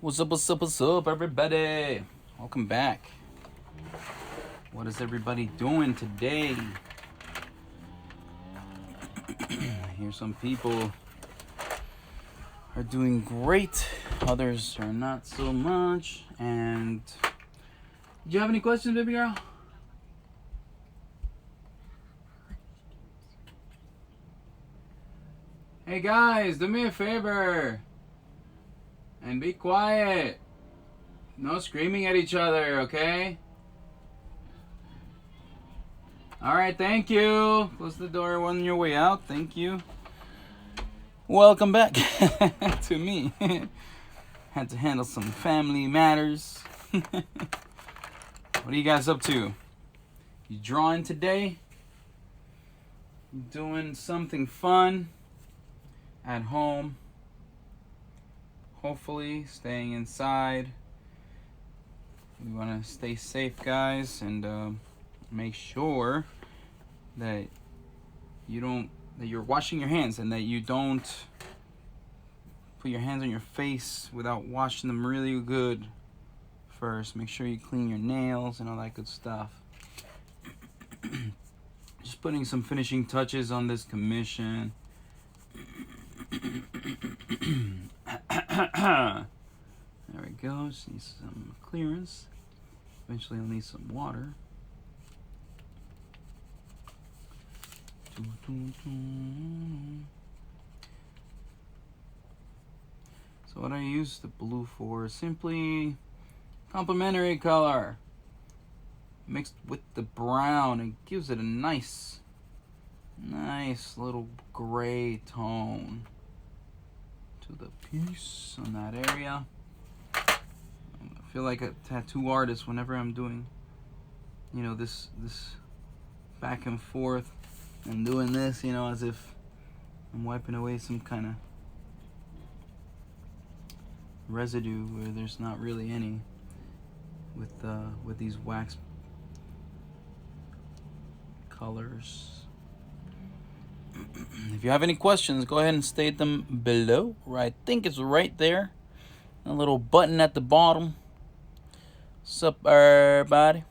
What's up, what's up, what's up, everybody? Welcome back. What is everybody doing today? I hear some people are doing great, others are not so much. And do you have any questions, baby girl? Hey guys, do me a favor and be quiet. No screaming at each other, okay? Alright, thank you. Close the door on your way out. Thank you. Welcome back to me. Had to handle some family matters. What are you guys up to? You drawing today? You doing something fun at home? Hopefully staying inside. We want to stay safe, guys, and make sure that you're washing your hands and that you don't put your hands on your face without washing them really good first. Make sure you clean your nails and all that good stuff. Just putting some finishing touches on this commission. There we go. Just need some clearance. Eventually I'll need some water. So what I use the blue for is simply complementary color mixed with the brown. It gives it a nice little gray tone to the piece on that area. I feel like a tattoo artist whenever I'm doing, this back and forth and doing this, as if I'm wiping away some kind of residue where there's not really any with these wax colors. If you have any questions, go ahead and state them below. I think it's right there. A little button at the bottom. Sup, everybody?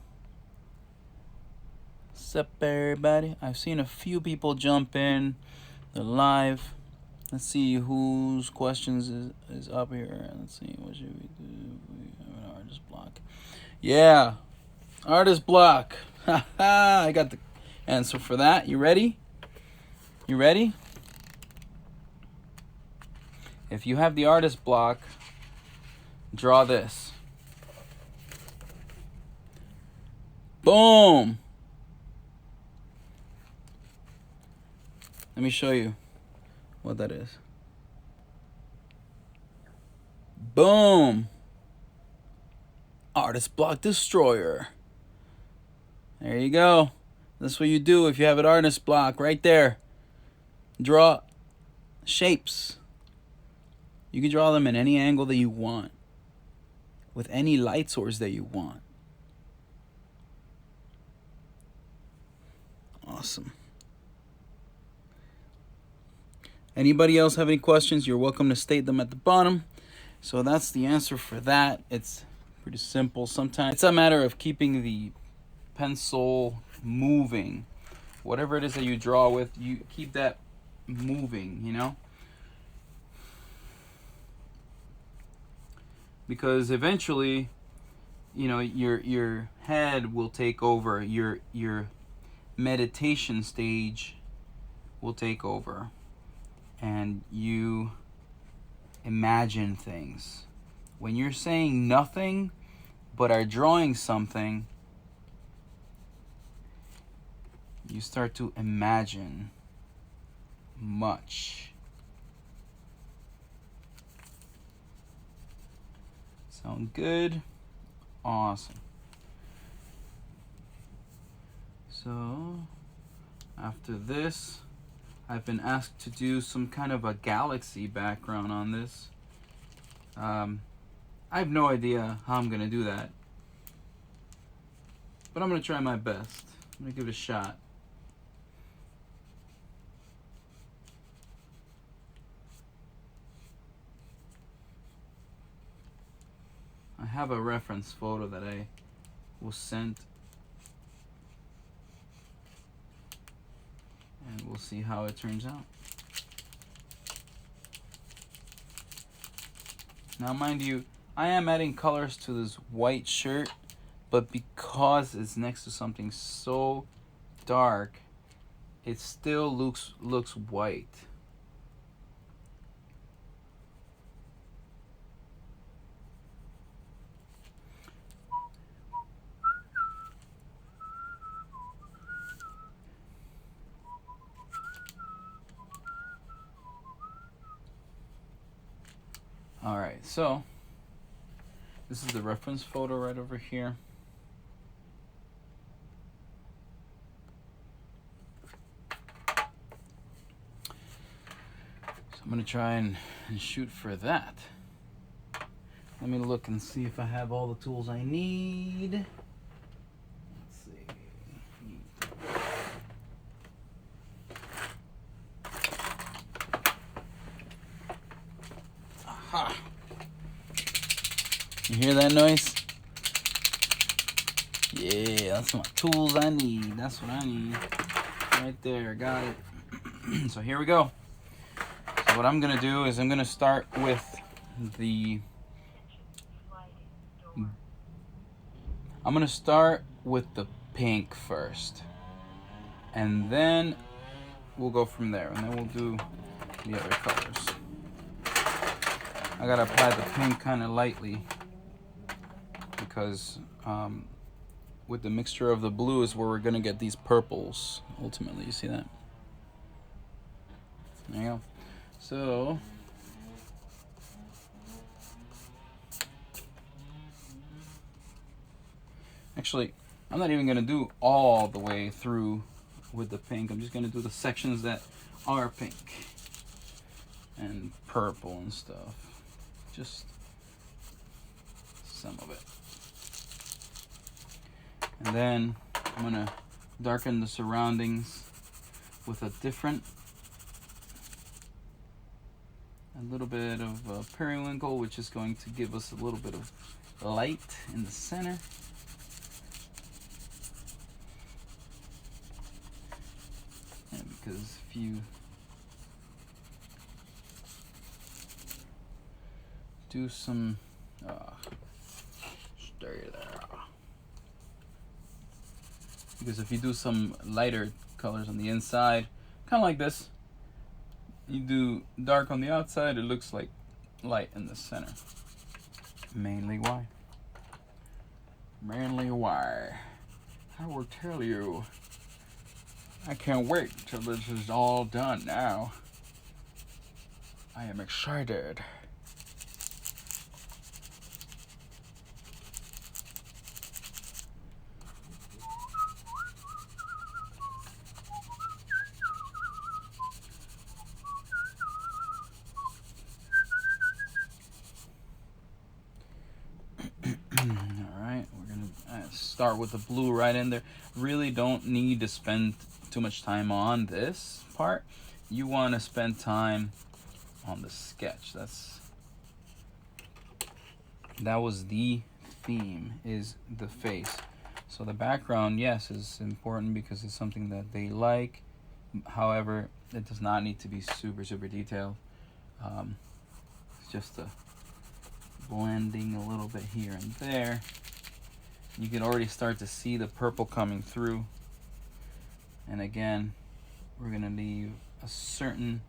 Sup, everybody? I've seen a few people jump in. They're live. Let's see whose questions is up here. Let's see. What should we do? We have an artist block. Yeah. Artist block. I got the answer for that. You ready? You ready? If you have the artist block, draw this. Boom. Let me show you what that is. Boom. Artist block destroyer. There you go. That's what you do if you have an artist block right there. Draw shapes. You can draw them in any angle that you want, with any light source that you want. Awesome. Anybody else have any questions? You're welcome to state them at the bottom. So that's the answer for that. It's pretty simple. Sometimes it's a matter of keeping the pencil moving. Whatever it is that you draw with, you keep that moving, because eventually, your head will take over. Your meditation stage will take over, and you imagine things. When you're saying nothing but are drawing something, you start to imagine much. Sound good? Awesome. So after this, I've been asked to do some kind of a galaxy background on this. I have no idea how I'm gonna do that, but I'm gonna try my best. I'm gonna give it a shot. have a reference photo that I was sent, and we'll see how it turns out. Now, mind you, I am adding colors to this white shirt, but because it's next to something so dark, it still looks white. All right, so this is the reference photo right over here. So I'm gonna try and shoot for that. Let me look and see if I have all the tools I need. Let's see. Aha! You hear that noise? Yeah, that's my tools I need. That's what I need. Right there, got it. So here we go. So what I'm gonna do is I'm gonna start with the pink first, and then we'll go from there, and then we'll do the other colors. I gotta apply the pink kind of lightly because with the mixture of the blue is where we're gonna get these purples ultimately. You see that? There you go. So actually, I'm not even gonna do all the way through with the pink. I'm just gonna do the sections that are pink and purple and stuff. Just some of it. And then I'm gonna darken the surroundings with a little bit of periwinkle, which is going to give us a little bit of light in the center. And because if you do some stay there. Because if you do some lighter colors on the inside, kind of like this, you do dark on the outside, it looks like light in the center. Mainly why? I will tell you. I can't wait till this is all done now. I am excited. Start with the blue right in there. Really don't need to spend too much time on this part. You want to spend time on the sketch. That was the theme, is the face. So the background, yes, is important because it's something that they like. However, it does not need to be super detailed. It's just a blending a little bit here and there. You can already start to see the purple coming through. And again, we're gonna leave a certain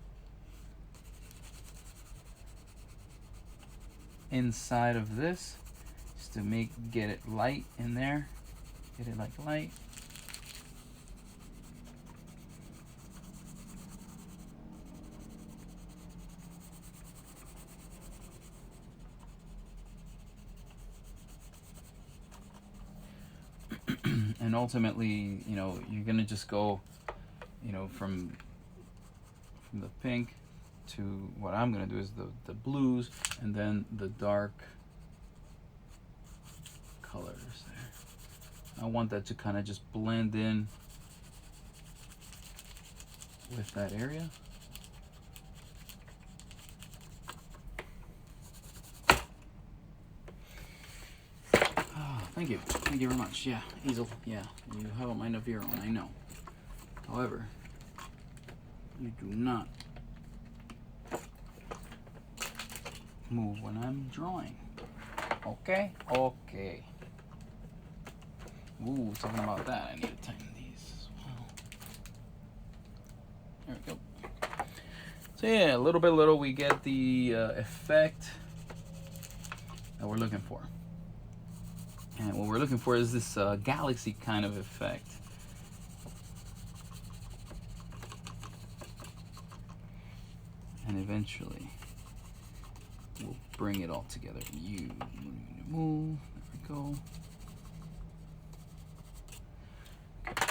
inside of this just to get it light in there. Get it like light. And ultimately, you know, you're gonna just go, you know, from the pink to what I'm gonna do is the blues and then the dark colors there. I want that to kind of just blend in with that area. Thank you. Thank you very much. Yeah, easel. Yeah, you have a mind of your own, I know. However, you do not move when I'm drawing. Okay? Okay. Ooh, talking about that, I need to tighten these as well. There we go. So yeah, little by little we get the effect that we're looking for. And what we're looking for is this galaxy kind of effect. And eventually we'll bring it all together. You move. There we go.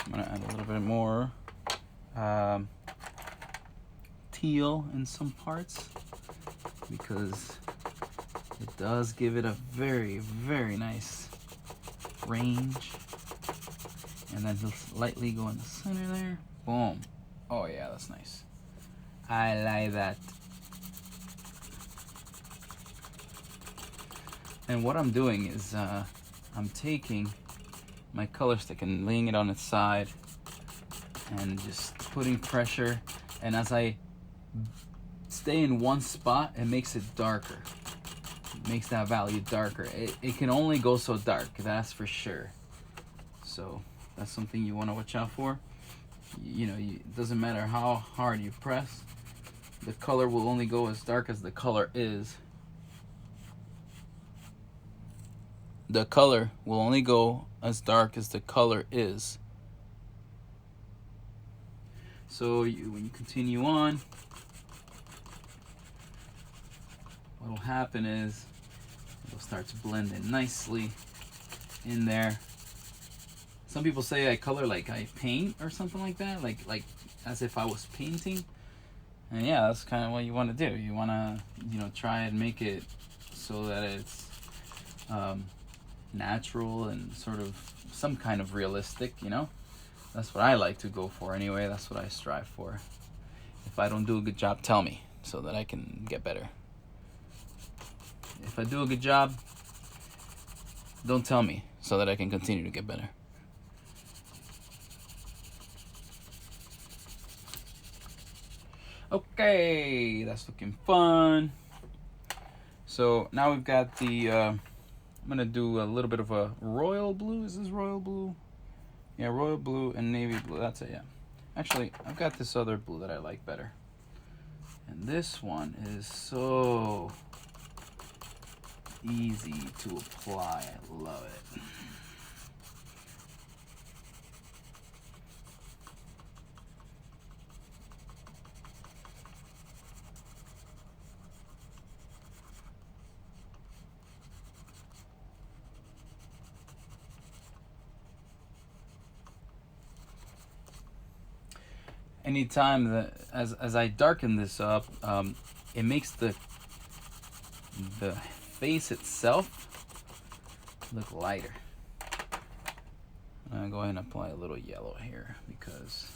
I'm gonna add a little bit more teal in some parts because it does give it a very, very nice range. And then just lightly go in the center there. Boom. Oh yeah, that's nice. I like that. And what I'm doing is I'm taking my color stick and laying it on its side and just putting pressure, and as I stay in one spot, it makes it darker. It makes that value darker. It can only go so dark, that's for sure. So that's something you want to watch out for. You know, it doesn't matter how hard you press, the color will only go as dark as the color is. The color will only go as dark as the color is. So when you continue on, what will happen is it'll start to blend in nicely in there. Some people say I color like I paint or something like that, like as if I was painting. And yeah, that's kind of what you want to do. You want to, you know, try and make it so that it's natural and sort of some kind of realistic, you know. That's what I like to go for anyway. That's what I strive for. If I don't do a good job, tell me so that I can get better. If I do a good job, don't tell me so that I can continue to get better. Okay, that's looking fun. So now we've got the I'm gonna do a little bit of a royal blue. Is this royal blue? Yeah, royal blue and navy blue. That's it, yeah. Actually, I've got this other blue that I like better. And this one is so easy to apply. I love it. Anytime that as I darken this up, it makes the face itself look lighter. I'm gonna go ahead and apply a little yellow here because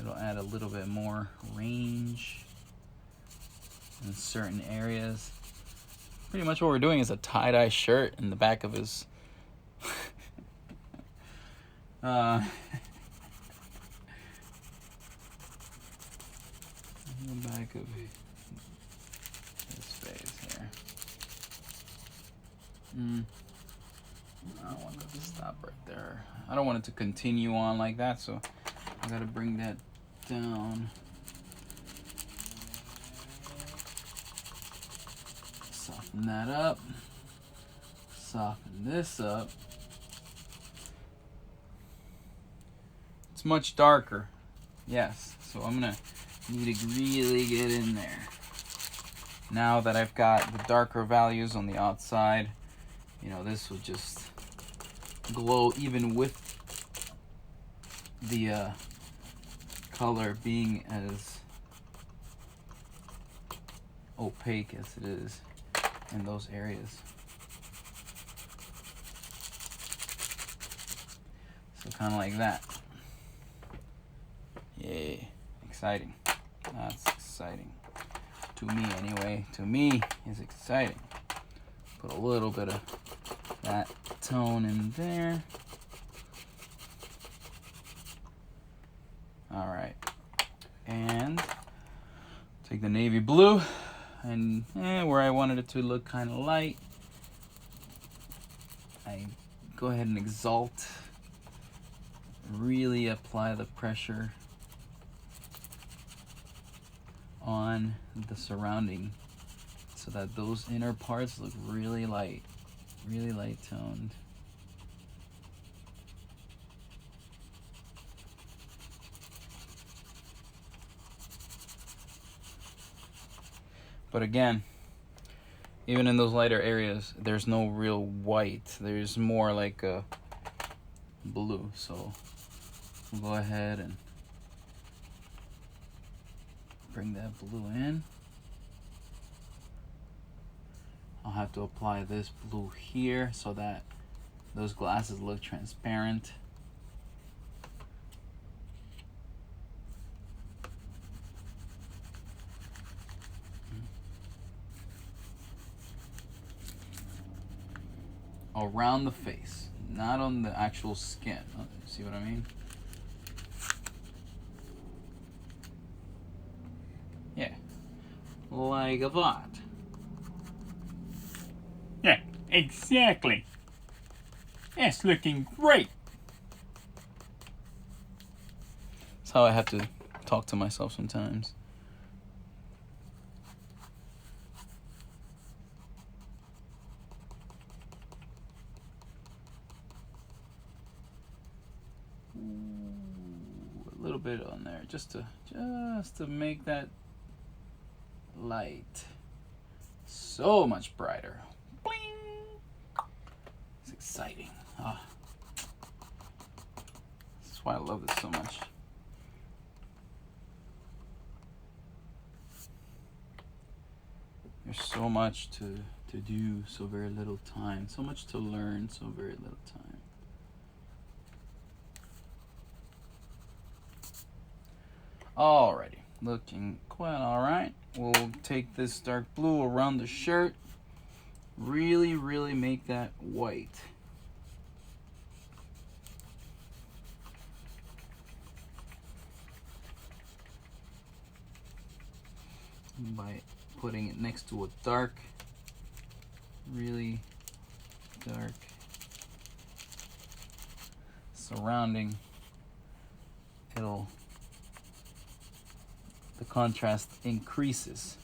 it'll add a little bit more range in certain areas. Pretty much what we're doing is a tie-dye shirt in the back of his the back of his face here. I don't want that to stop right there. I don't want it to continue on like that, so I gotta bring that down. Soften that up. Soften this up. It's much darker, yes, so I'm gonna need to really get in there. Now that I've got the darker values on the outside, you know, this will just glow even with the color being as opaque as it is in those areas. So kind of like that. Yay, exciting. That's exciting. To me anyway. To me, it's exciting. Put a little bit of that tone in there. All right, and take the navy blue, and where I wanted it to look kind of light, I go ahead and exalt, really apply the pressure on the surrounding so that those inner parts look really light toned. But again, even in those lighter areas, there's no real white. There's more like a blue. So we'll go ahead and bring that blue in. I'll have to apply this blue here so that those glasses look transparent. Around the face, not on the actual skin. See what I mean? Yeah, like that. Yeah, exactly. It's looking great. That's how I have to talk to myself sometimes. A little bit on there, just to make that light so much brighter. Bling! It's exciting. Ah. That's why I love this so much. There's so much to do, so very little time. So much to learn, so very little time. Alrighty, looking quite alright. We'll take this dark blue around the shirt. Really make that white. By putting it next to a dark, really dark surrounding, the contrast increases.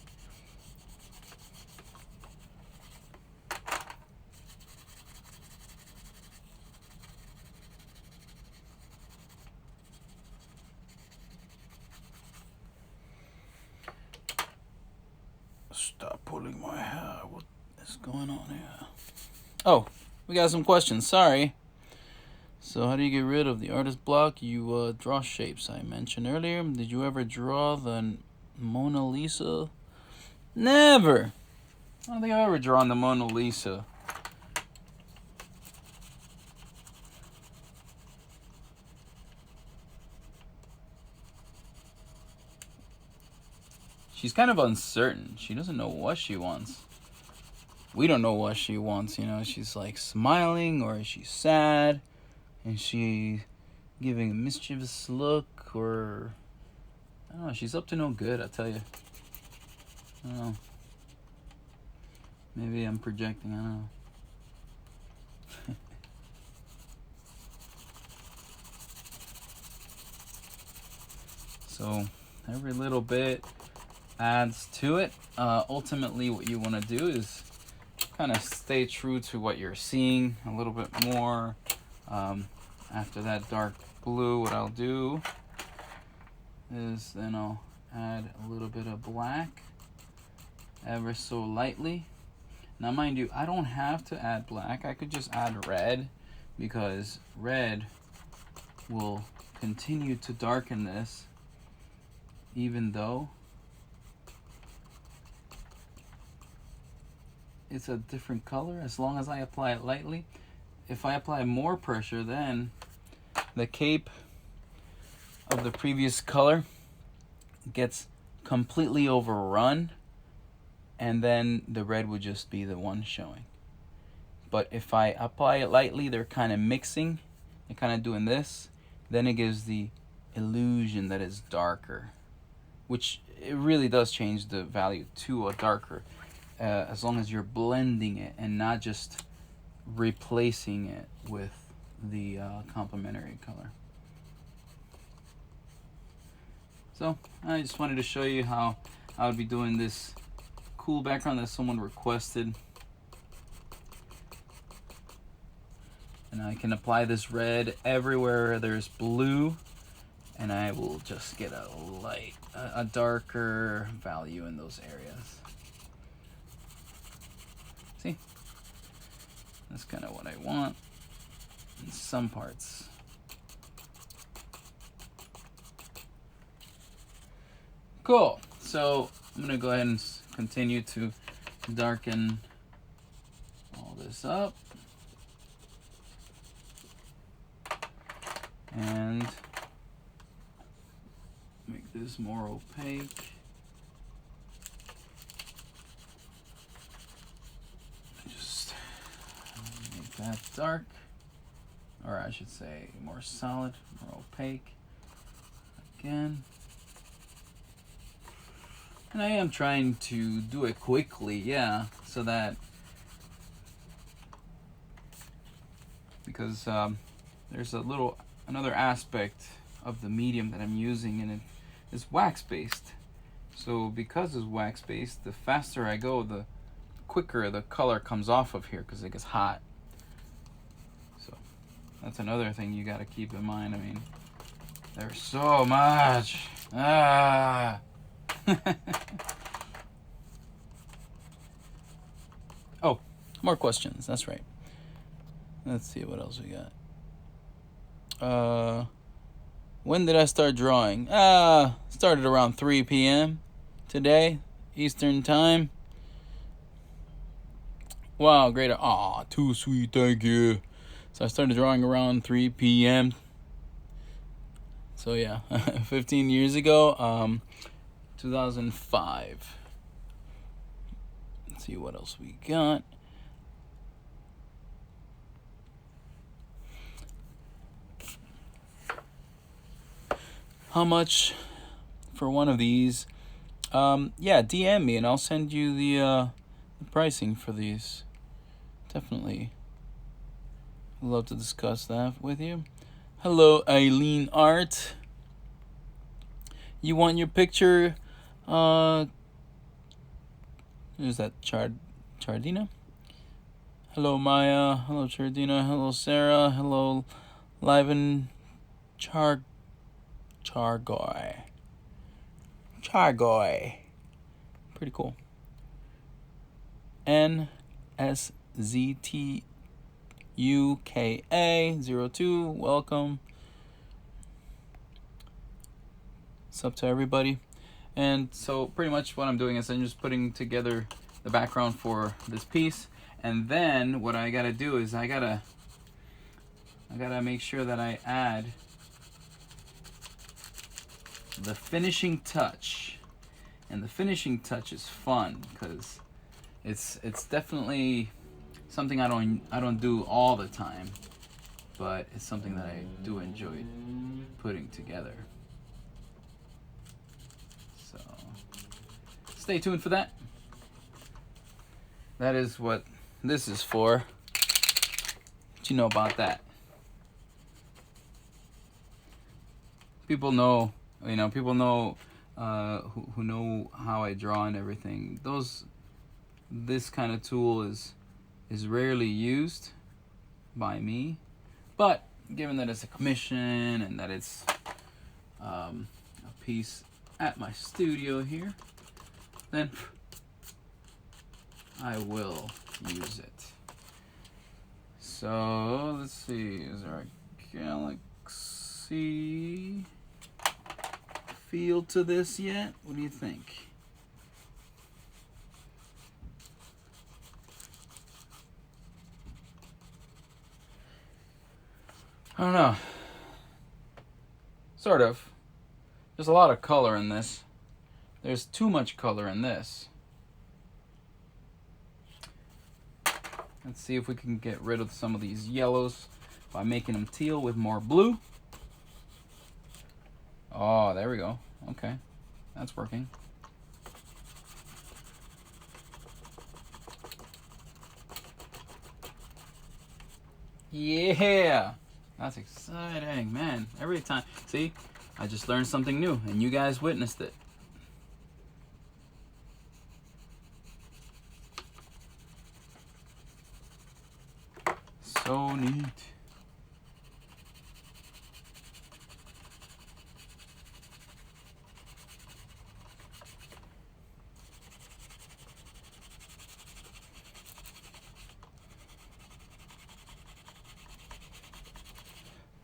Stop pulling my hair. What is going on here? Oh, we got some questions. Sorry. So how do you get rid of the artist block? You draw shapes I mentioned earlier. Did you ever draw the Mona Lisa? Never. I don't think I've ever drawn the Mona Lisa. She's kind of uncertain. She doesn't know what she wants. We don't know what she wants, you know. She's like smiling, or she's sad. Is she giving a mischievous look, or I don't know. She's up to no good, I tell you. I don't know. Maybe I'm projecting, I don't know. So every little bit adds to it. Ultimately, what you want to do is kind of stay true to what you're seeing a little bit more. After that dark blue, what I'll do is then I'll add a little bit of black ever so lightly. Now mind you, I don't have to add black. I could just add red, because red will continue to darken this even though it's a different color, as long as I apply it lightly. If I apply more pressure, then the cape of the previous color gets completely overrun, and then the red would just be the one showing. But if I apply it lightly, they're kind of mixing. They're kind of doing this. Then it gives the illusion that it's darker, which it really does change the value to a darker, as long as you're blending it and not just replacing it with the complementary color. So I just wanted to show you how I would be doing this cool background that someone requested. And I can apply this red everywhere there's blue, and I will just get a darker value in those areas. See? That's kind of what I want in some parts. Cool. So I'm gonna go ahead and continue to darken all this up. And make this more opaque. Just make that dark, or I should say more solid, more opaque. Again. And I am trying to do it quickly, yeah, so that, because there's another aspect of the medium that I'm using, and it is wax-based. So because it's wax-based, the faster I go, the quicker the color comes off of here because it gets hot. So that's another thing you got to keep in mind. I mean, there's so much. Oh, more questions. That's right. Let's see what else we got. When did I start drawing? Started around 3 p.m. today, Eastern time. Wow, great. Aw, too sweet, thank you. So I started drawing around 3 p.m. So yeah, 15 years ago, 2005. Let's see what else we got. How much for one of these? Yeah, DM me and I'll send you the pricing for these. Definitely love to discuss that with you. Hello, Eileen Art. You want your picture? Who's that? Chardina? Hello, Maya. Hello, Chardina. Hello, Sarah. Hello, Liven Chargoy. Pretty cool. NSZTUKA02. Welcome. What's up to everybody? And so pretty much what I'm doing is I'm just putting together the background for this piece. And then what I gotta do is I gotta make sure that I add the finishing touch. And the finishing touch is fun because it's definitely something I don't do all the time, but it's something that I do enjoy putting together. So stay tuned for that. That is what this is for. What you know about that? People know, people know who know how I draw and everything. This kind of tool is rarely used by me, but given that it's a commission and that it's a piece at my studio here, then I will use it. So let's see, is there a galaxy feel to this yet? What do you think? I don't know. Sort of. There's a lot of color in this. There's too much color in this. Let's see if we can get rid of some of these yellows by making them teal with more blue. Oh, there we go. Okay, that's working. Yeah, that's exciting, man. Every time. See, I just learned something new, and you guys witnessed it. So neat.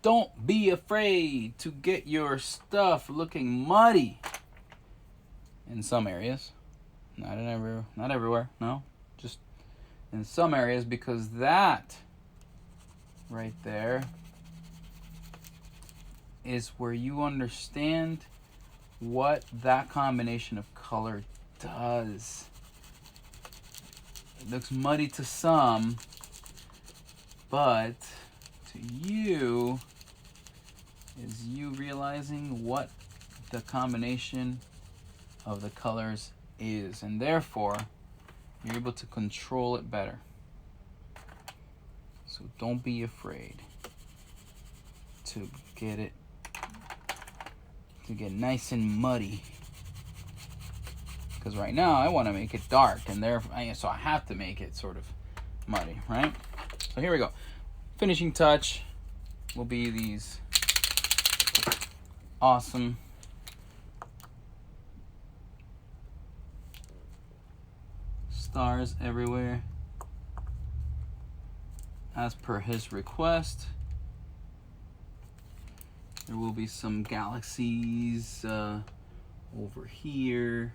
Don't be afraid to get your stuff looking muddy in some areas. Not everywhere, no. Just in some areas, because that right there is where you understand what that combination of color does. It looks muddy to some, but to you is you realizing what the combination of the colors is, and therefore you're able to control it better. So don't be afraid to get nice and muddy, because right now I want to make it dark, and so I have to make it sort of muddy, right? So here we go. Finishing touch will be these awesome stars everywhere, as per his request. There will be some galaxies over here.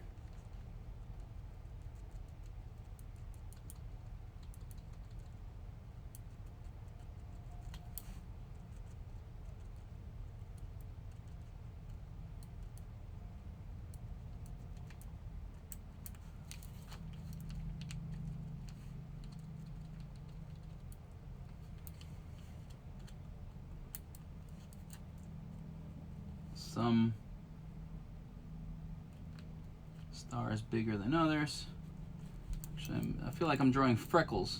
Some stars bigger than others. Actually, I feel like I'm drawing freckles.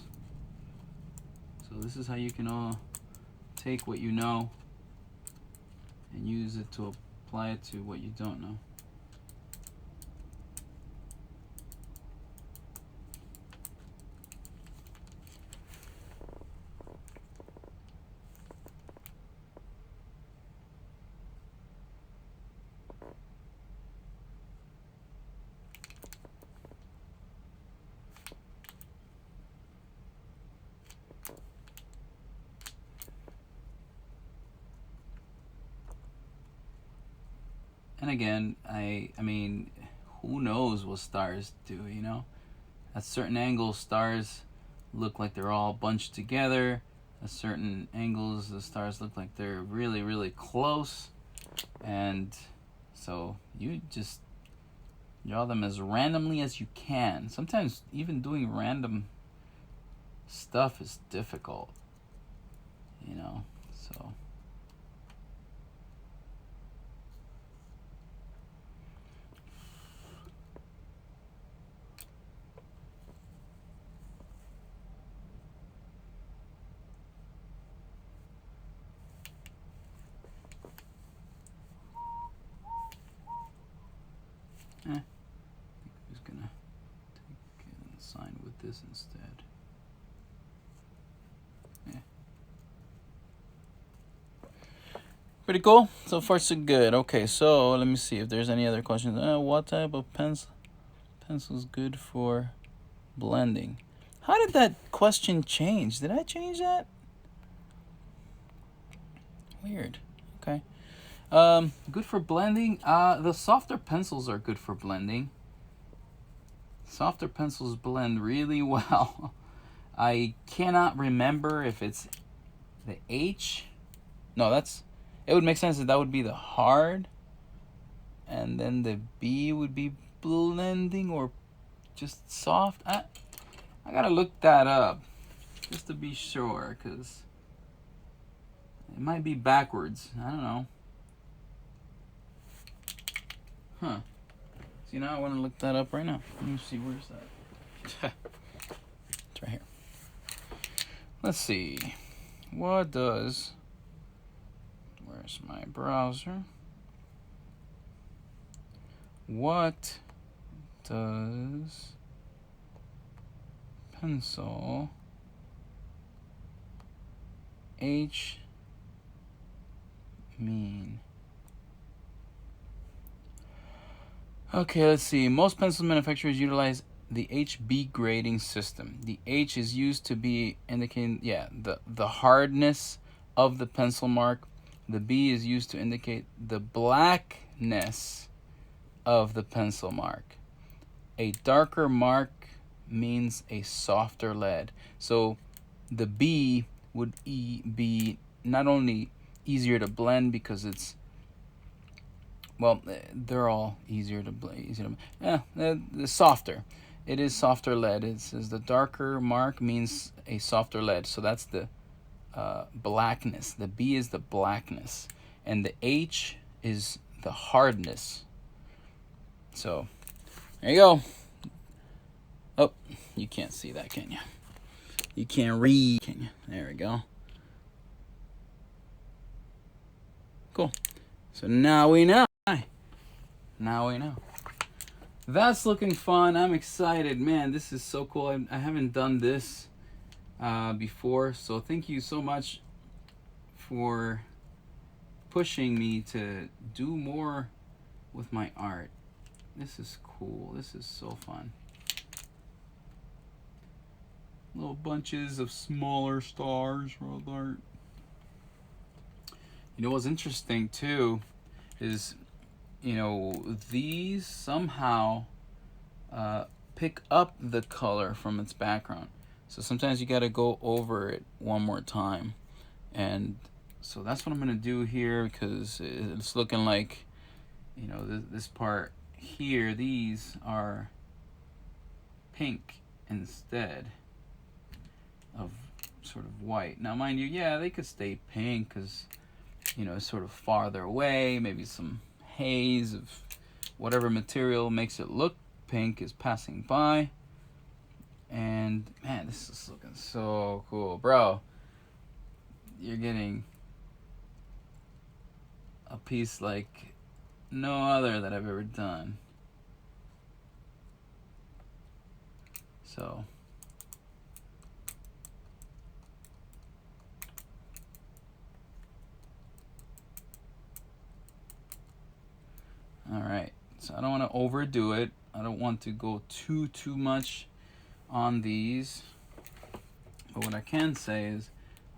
So this is how you can all take what you know and use it to apply it to what you don't know. And again, I mean, who knows what stars do, you know? At certain angles, stars look like they're all bunched together. At certain angles, the stars look like they're really, really close. And so you just draw them as randomly as you can. Sometimes even doing random stuff is difficult, you know, so. I think I'm just gonna take and sign with this instead. Yeah. Pretty cool. So far so good. Okay, so let me see if there's any other questions. What type of pencil's good for blending? How did that question change? Did I change that? Weird. Okay. Good for blending. The softer pencils are good for blending. Softer pencils blend really well. I cannot remember if it's the H. No, it would make sense that would be the hard, and then the B would be blending or just soft. I gotta look that up. just to be sure, because it might be backwards. I don't know. Huh. See, now I want to look that up right now. Let me see, where's that? It's right here. Let's see. What does... Where's my browser? What does pencil H mean? Okay, let's see. Most pencil manufacturers utilize the HB grading system. The H is used to be indicating, the hardness of the pencil mark. The B is used to indicate the blackness of the pencil mark. A darker mark means a softer lead. So the B would be not only easier to blend because it's, well, they're all easier to blend. The softer. It is softer lead. It says the darker mark means a softer lead. So that's the blackness. The B is the blackness, and the H is the hardness. So there you go. Oh, you can't see that, can you? You can't read, can you? There we go. Cool. So now we know. Now we know. That's looking fun. I'm excited, man. This is so cool. I haven't done this before, so thank you so much for pushing me to do more with my art. This is cool. This is so fun. Little bunches of smaller stars for art. You know what's interesting too is, you know, these somehow pick up the color from its background. So sometimes you got to go over it one more time. And so that's what I'm going to do here, because it's looking like, you know, this part here, these are pink instead of sort of white. Now, mind you, yeah, they could stay pink because, you know, it's sort of farther away. Maybe some haze of whatever material makes it look pink is passing by. And man, this is looking so cool, bro. You're getting a piece like no other that I've ever done. So all right, so I don't want to overdo it. I don't want to go too much on these, but what I can say is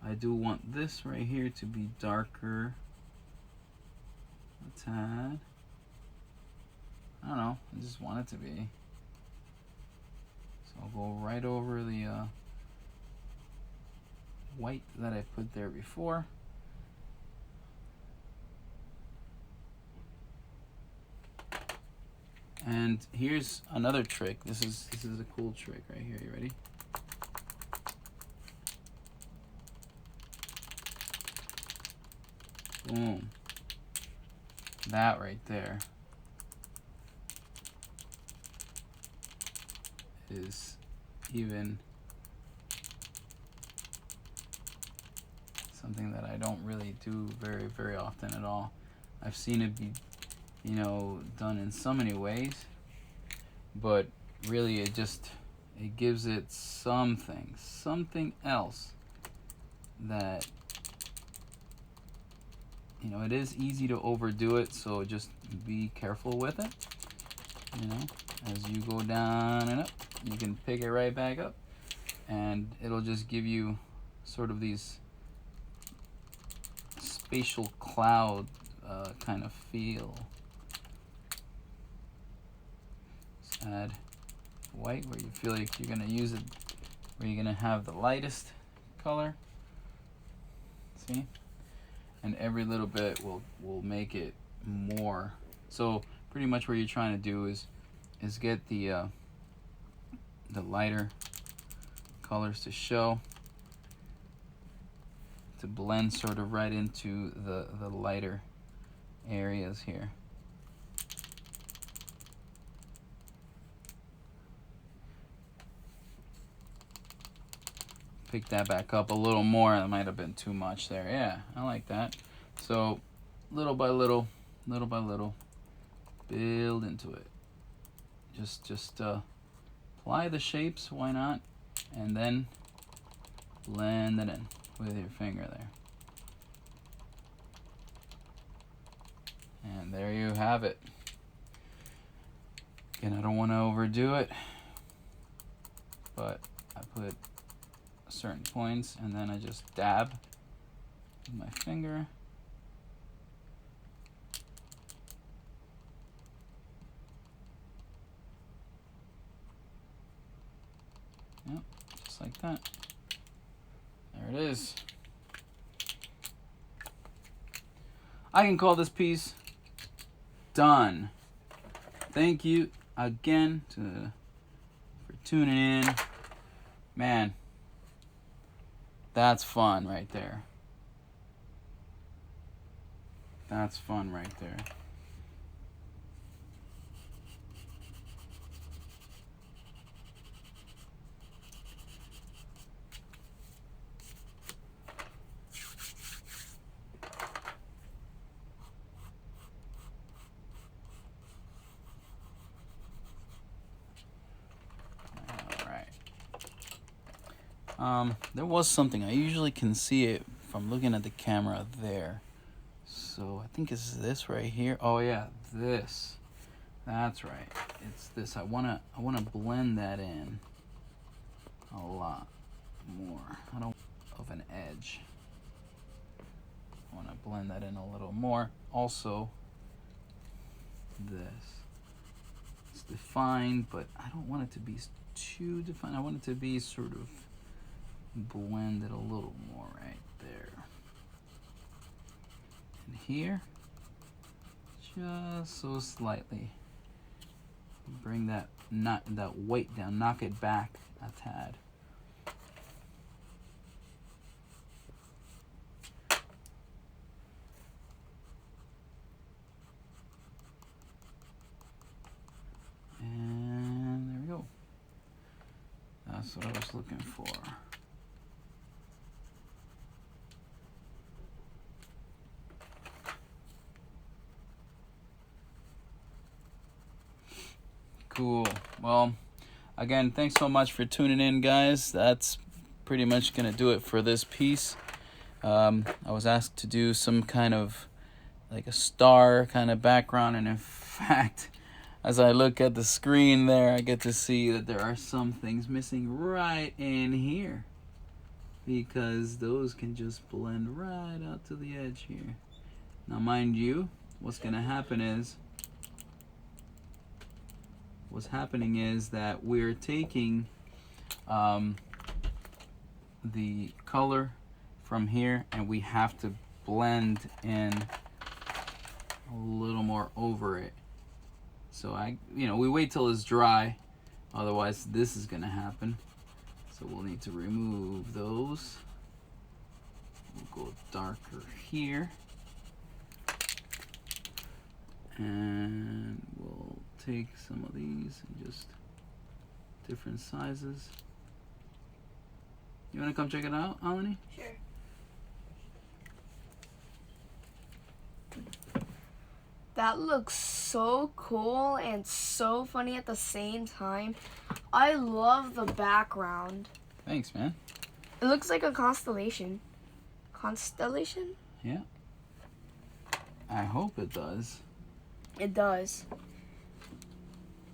I do want this right here to be darker a tad. I don't know, I just want it to be. So I'll go right over the white that I put there before. And here's another trick. This is a cool trick right here. You ready? Boom. That right there is even something that I don't really do very often at all. I've seen it be, you know, done in so many ways, but really it gives it something else that, you know, it is easy to overdo it, so just be careful with it. You know, as you go down and up, you can pick it right back up, and it'll just give you sort of these spatial cloud kind of feel. Just add white where you feel like you're gonna use it, where you're gonna have the lightest color. See? And every little bit will make it more. So pretty much what you're trying to do is get the lighter colors to show, to blend sort of right into the lighter areas here. Pick that back up a little more. That might have been too much there. Yeah, I like that. So little by little, build into it. Just apply the shapes, why not? And then blend it in with your finger there. And there you have it. Again, I don't want to overdo it, but I put certain points and then I just dab with my finger. Yep, just like that. There it is. I can call this piece done. Thank you again for tuning in. Man, that's fun right there. That's fun right there. There was something. I usually can see it from looking at the camera there. So I think it's this right here. Oh yeah, this. That's right. It's this. I wanna blend that in a lot more. I don't of an edge. I wanna blend that in a little more. Also, this. It's defined, but I don't want it to be too defined. I want it to be sort of blended a little more right there. And here, just so slightly. Bring that weight down, knock it back a tad. And there we go. That's what I was looking for. Cool. Well, again, thanks so much for tuning in, guys. That's pretty much gonna do it for this piece. I was asked to do some kind of like a star kind of background, and in fact, as I look at the screen there, I get to see that there are some things missing right in here, because those can just blend right out to the edge here. Now, mind you, what's gonna happen is that we're taking the color from here, and we have to blend in a little more over it. So we wait till it's dry, otherwise this is gonna happen. So we'll need to remove those. We'll go darker here, and we'll take some of these and just different sizes. You wanna come check it out, Alani? Sure. That looks so cool and so funny at the same time. I love the background. Thanks, man. It looks like a constellation. Constellation? Yeah. I hope it does. It does.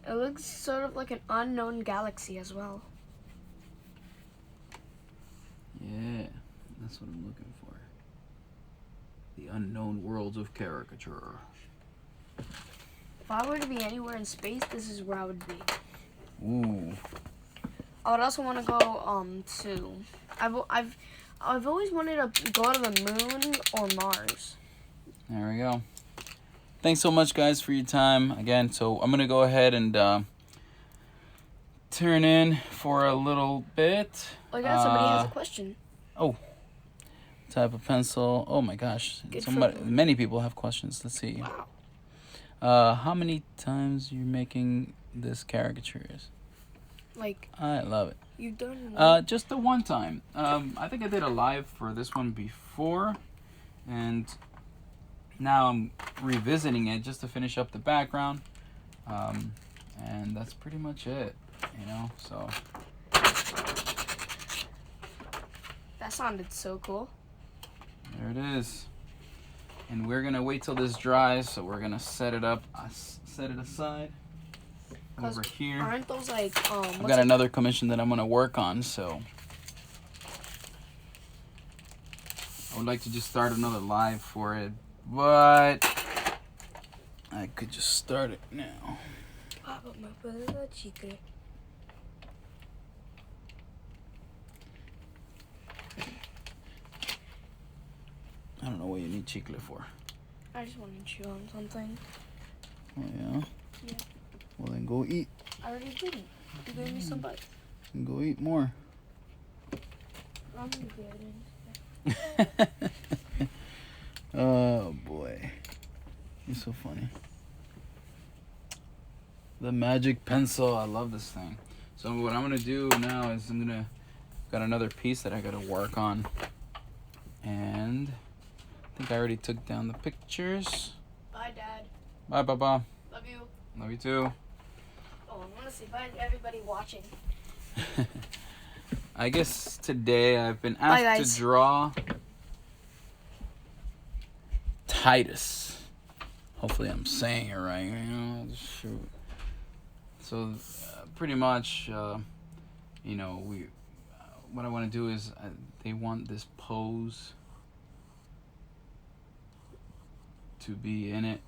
It looks sort of like an unknown galaxy as well. Yeah, that's what I'm looking for. The unknown worlds of Caricature. If I were to be anywhere in space, this is where I would be. Ooh. I would also want to go to. I've always wanted to go to the moon or Mars. There we go. Thanks so much, guys, for your time again. So I'm gonna go ahead and turn in for a little bit. Oh, yeah, somebody has a question. Oh, type of pencil. Oh my gosh, Good for somebody, blue. many people have questions. Let's see. Wow. How many times you're making this caricatures? Like, I love it. you've done one? Just the one time. I think I did a live for this one before, and now I'm revisiting it just to finish up the background. And that's pretty much it, you know, so. That sounded so cool. There it is. And we're gonna wait till this dries, so we're gonna set it up, set it aside over here. Aren't those like, I've got another commission that I'm gonna work on, so I would like to just start another live for it, but I could just start it now. I don't know what you need chicle for. I just want to chew on something. Oh yeah? Yeah. Well then go eat. I already did. You gave me some bites. Go eat more. I'm good. Oh boy. You're so funny. The magic pencil. I love this thing. So what I'm gonna do now is got another piece that I gotta work on. And I think I already took down the pictures. Bye, Dad. Bye, Papa. Love you. Love you too. Oh, I want to say bye to everybody watching. I guess today I've been Bye, asked guys. to draw Titus. Hopefully I'm saying it right. You know, shoot. So pretty much, you know, what I want to do is they want this pose to be in it.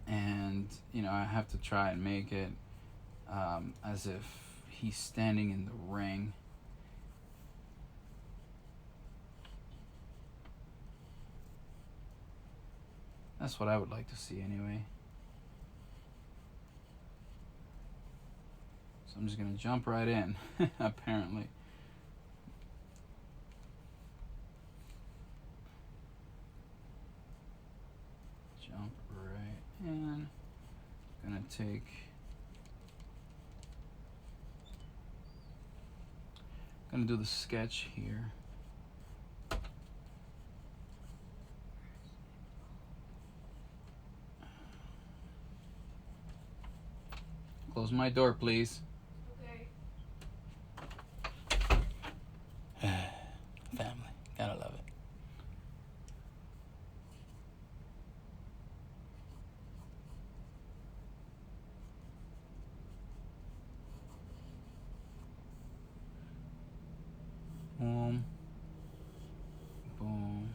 And, you know, I have to try and make it as if he's standing in the ring. That's what I would like to see anyway. So I'm just going to jump right in, apparently. Jump right in. Gonna take gonna do the sketch here. Close my door, please. Okay. Family, gotta love it. Boom. Boom.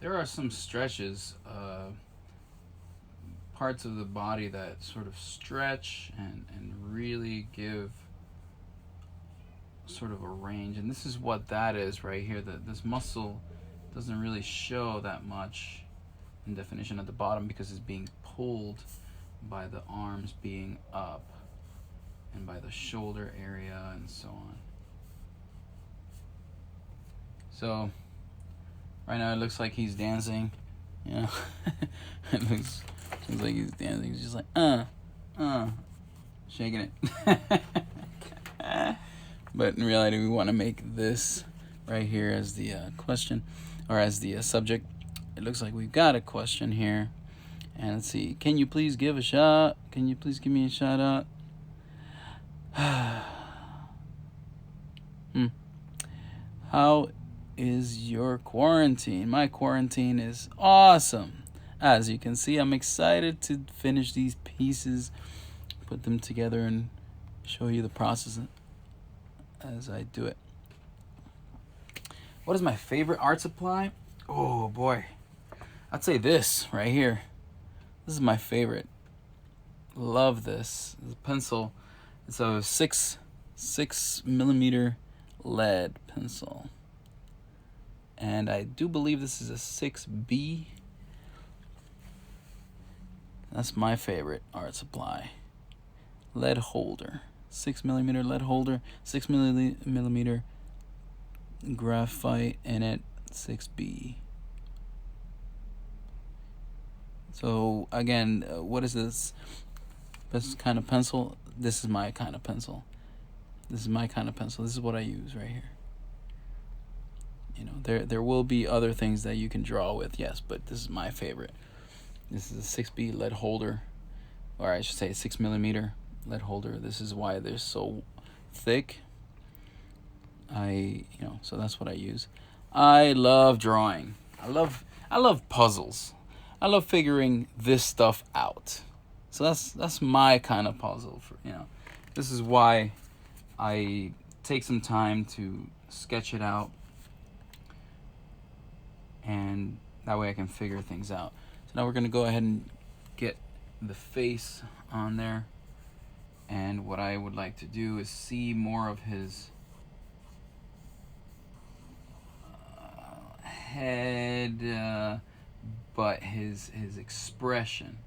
There are some stretches, parts of the body that sort of stretch and really give sort of a range. And this is what that is right here. This muscle doesn't really show that much in definition at the bottom because it's being pulled by the arms being up and by the shoulder area and so on. So right now it looks like he's dancing, you know. It looks like he's dancing. He's just like shaking it. But in reality we want to make this right here as the question, or as the subject. It looks like we've got a question here. And let's see. Can you please give a shot? Can you please give me a shout out? How is your quarantine? My quarantine is awesome. As you can see, I'm excited to finish these pieces, put them together, and show you the process as I do it. What is my favorite art supply? Oh boy, I'd say this right here. This is my favorite. Love this. It's a pencil. It's a 6mm lead pencil, and I do believe this is a 6B. That's my favorite art supply. Lead holder, 6mm lead holder, 6mm graphite in it, 6B. So again, what is this? This kind of pencil? This is my kind of pencil. This is my kind of pencil. This is what I use right here. You know, there will be other things that you can draw with, yes, but this is my favorite. This is a 6B lead holder, or I should say 6mm lead holder. This is why they're so thick. So that's what I use. I love drawing. I love puzzles. I love figuring this stuff out. So that's my kind of puzzle. This is why I take some time to sketch it out, and that way I can figure things out. So now we're gonna go ahead and get the face on there, and what I would like to do is see more of his head, but his expression.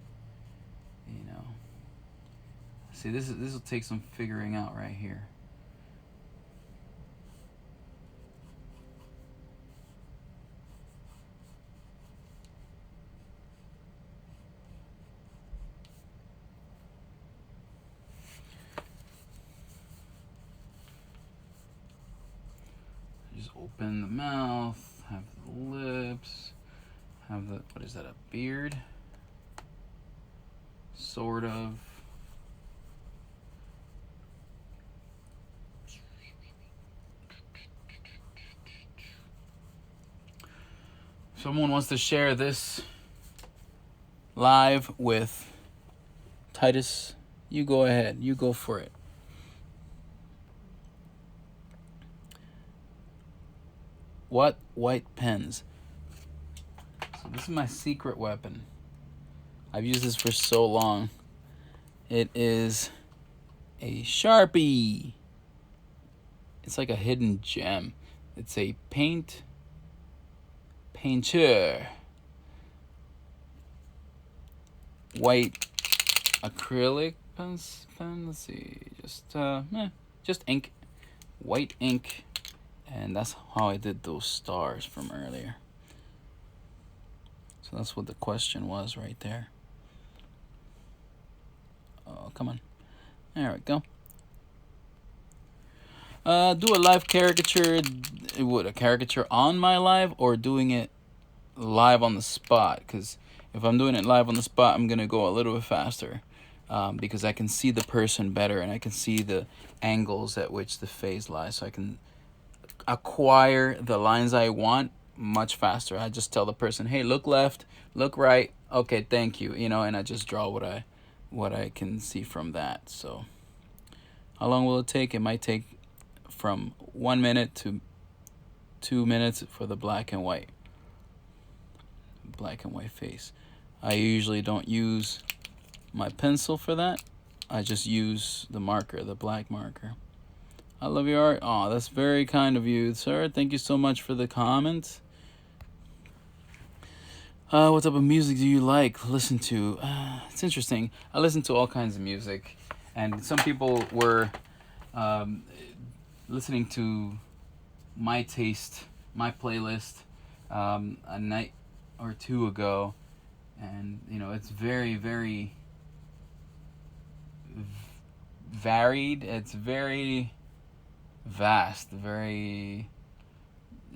See, this will take some figuring out right here. Just open the mouth, have the lips, have the, what is that, a beard? Sort of. Someone wants to share this live with Titus. You go ahead. You go for it. What white pens? So this is my secret weapon. I've used this for so long. It is a Sharpie. It's like a hidden gem. It's a painter white acrylic pen. Let's see, just ink, white ink, and that's how I did those stars from earlier. So that's what the question was right there. Oh, come on. There we go. Do a live caricature. Would a caricature on my live, or doing it live on the spot? Because if I'm doing it live on the spot, I'm going to go a little bit faster, because I can see the person better, and I can see the angles at which the face lies, so I can acquire the lines I want much faster. I just tell the person, hey, look left, look right, okay, thank you, and I just draw what I can see from that. So how long will it take? It might take from 1 minute to 2 minutes for the black and white face. I usually don't use my pencil for that. I just use the marker, the black marker. I love your art. Oh, that's very kind of you, sir. Thank you so much for the comment. What type of music do you listen to? It's interesting. I listen to all kinds of music, and some people were listening to my taste, my playlist, a night or two ago, and it's very, very varied. It's very vast, very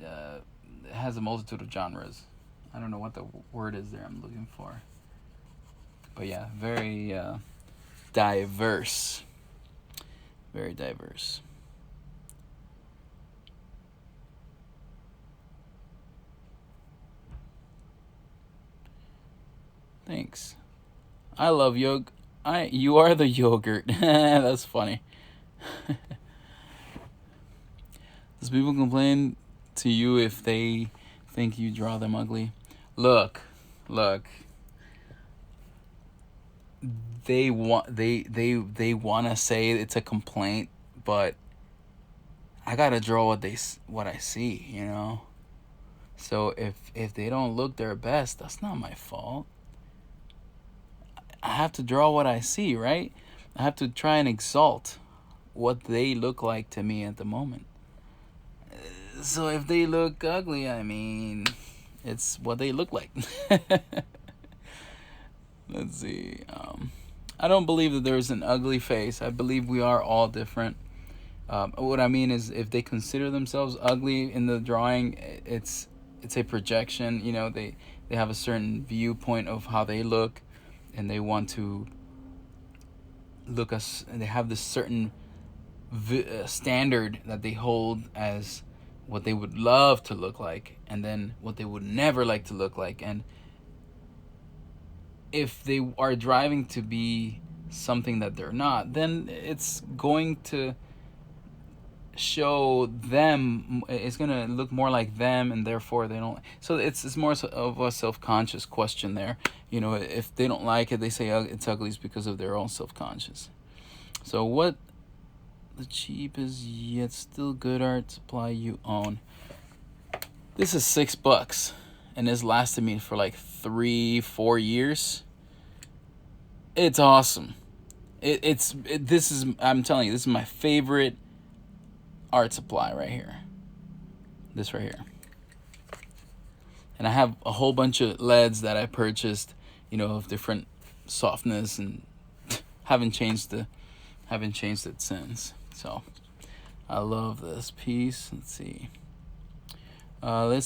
it has a multitude of genres. I don't know what the word is there I'm looking for. But yeah, very diverse. Very diverse. Thanks. I love you are the yogurt. That's funny. Does people complain to you if they think you draw them ugly? Look. They want to say it's a complaint, but I gotta draw what I see, you know. So if they don't look their best, that's not my fault. I have to draw what I see, right? I have to try and exalt what they look like to me at the moment. So if they look ugly, I mean, it's what they look like. Let's see. I don't believe that there's an ugly face. I believe we are all different. What I mean is, if they consider themselves ugly in the drawing, it's a projection. You know, they have a certain viewpoint of how they look, and they want to look us. And they have this certain standard that they hold as what they would love to look like, and then what they would never like to look like. And if they are driving to be something that they're not, then it's going to show them, it's going to look more like them, and therefore they don't. So it's more of a self-conscious question there. You know, if they don't like it, they say it's ugly, is because of their own self-conscious. So what the cheapest yet still good art supply you own? This is $6, and it's lasted me for like 3-4 years. It's awesome. This is, I'm telling you, this is my favorite art supply right here. This right here. And I have a whole bunch of LEDs that I purchased, you know, of different softness, and haven't changed it since. So I love this piece. Let's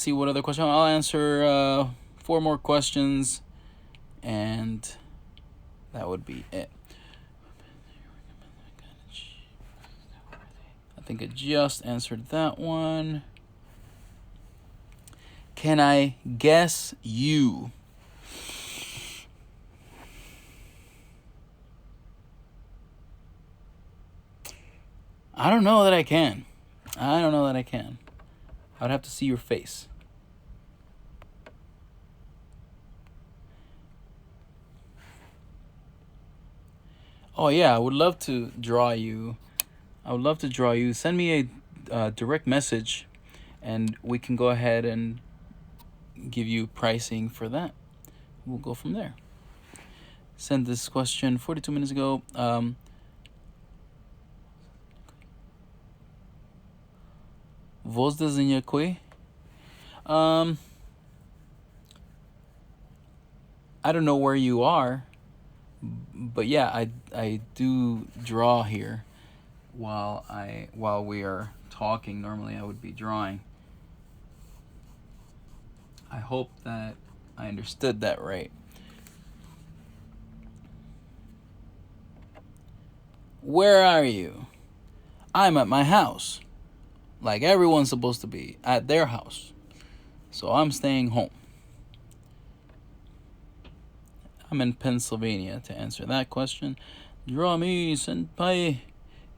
see what other question. I'll answer 4 more questions, and that would be it. I think I just answered that one. Can I guess you? I don't know that I can. I'd have to see your face. Oh yeah, I would love to draw you. Send me a direct message, and we can go ahead and give you pricing for that. We'll go from there. Send this question 42 minutes ago. Vos desenha quê? I don't know where you are, but yeah, I do draw here while we are talking. Normally I would be drawing. I hope that I understood that right. Where are you? I'm at my house. Like everyone's supposed to be at their house. So I'm staying home. I'm in Pennsylvania to answer that question. Draw me, senpai.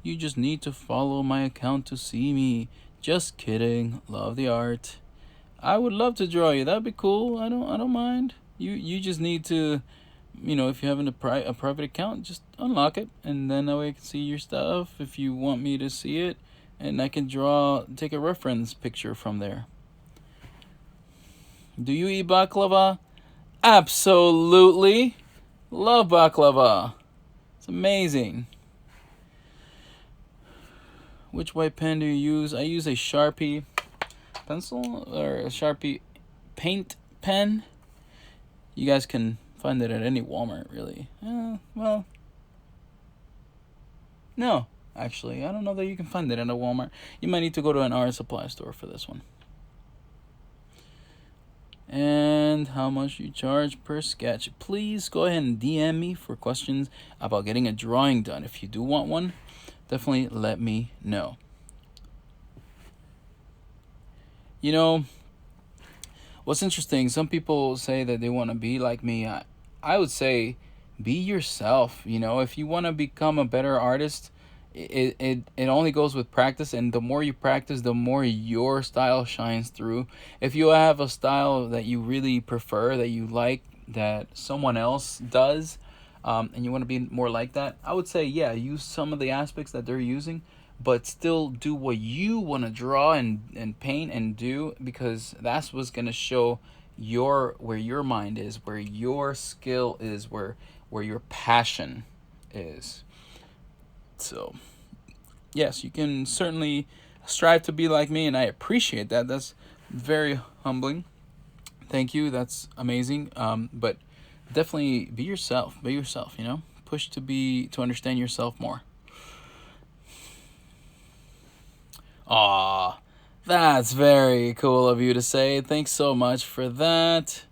You just need to follow my account to see me. Just kidding. Love the art. I would love to draw you. That'd be cool. I don't mind. You just need to, you know, if you have a private account, just unlock it, and then that way I can see your stuff if you want me to see it, and I can take a reference picture from there. Do you eat baklava? Absolutely. Love baklava. It's amazing. Which white pen do you use? I use a Sharpie pencil or a Sharpie paint pen. You guys can find it at any Walmart, really. Well, no, actually, I don't know that you can find it at a Walmart. You might need to go to an art supply store for this one. and how much you charge per sketch. Please go ahead and DM me for questions about getting a drawing done. If you do want one, definitely let me know. You know, what's interesting, some people say that they want to be like me. I would say be yourself. You know, if you want to become a better artist, it only goes with practice, and the more you practice, the more your style shines through. If you have a style that you really prefer, that you like, that someone else does, and you want to be more like that, I would say, yeah, use some of the aspects that they're using, but still do what you want to draw and paint and do, because that's what's going to show where your mind is, where your skill is, where your passion is. So, yes, you can certainly strive to be like me, and I appreciate that. That's very humbling. Thank you. That's amazing. But definitely be yourself. Be yourself, you know? Push to understand yourself more. Aw, that's very cool of you to say. Thanks so much for that.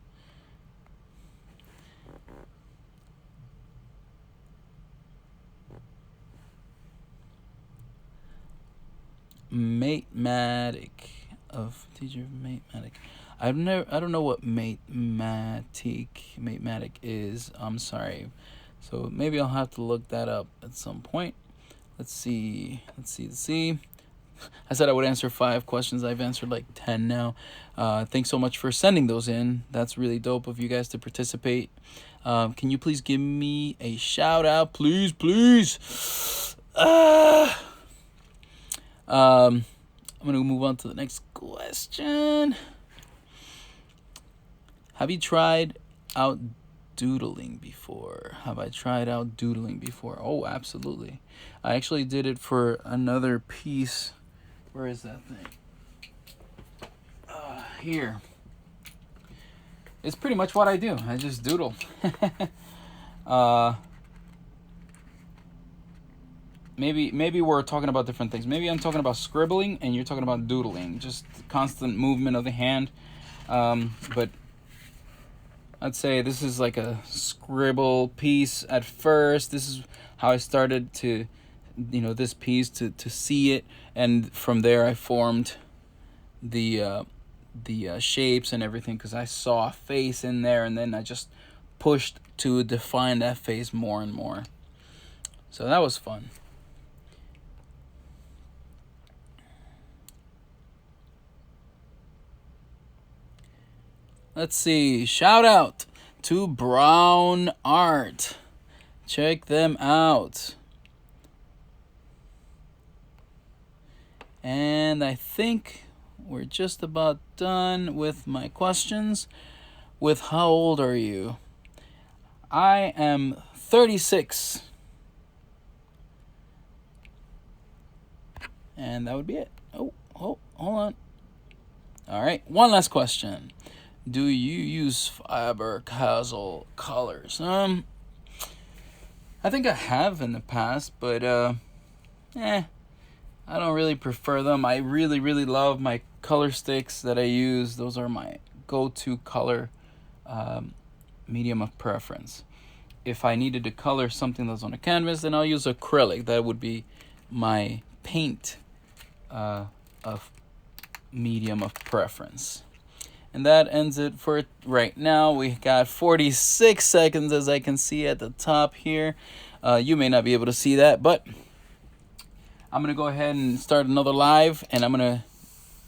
Matematic of teacher of Matematic. I don't know what matematic is. I'm sorry. So maybe I'll have to look that up at some point. Let's see. I said I would answer 5 questions. I've answered like 10 now. Thanks so much for sending those in. That's really dope of you guys to participate. Can you please give me a shout out? Please. I'm gonna move on to the next question. Have you tried out doodling before? Have I tried out doodling before? Oh, absolutely. I actually did it for another piece. Where is that thing? Here. It's pretty much what I do. I just doodle. Maybe we're talking about different things. Maybe I'm talking about scribbling and you're talking about doodling. Just constant movement of the hand. But I'd say this is like a scribble piece at first. This is how I started to, this piece to see it. And from there I formed the shapes and everything, because I saw a face in there, and then I just pushed to define that face more and more. So that was fun. Let's see. Shout out to Brown Art. Check them out. And I think we're just about done with my questions. With how old are you? I am 36. And that would be it. Oh, hold on. All right, one last question. Do you use Faber-Castell colors? I think I have in the past, but I don't really prefer them. I really love my color sticks that I use. Those are my go-to color medium of preference. If I needed to color something that's on a canvas, then I'll use acrylic. That would be my paint of medium of preference. And that ends it for right now. We got 46 seconds, as I can see at the top here. You may not be able to see that, but I'm going to go ahead and start another live, and I'm going to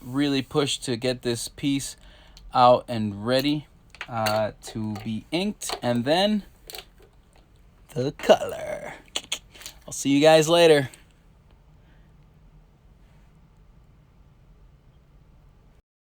really push to get this piece out and ready to be inked, and then the color. I'll see you guys later.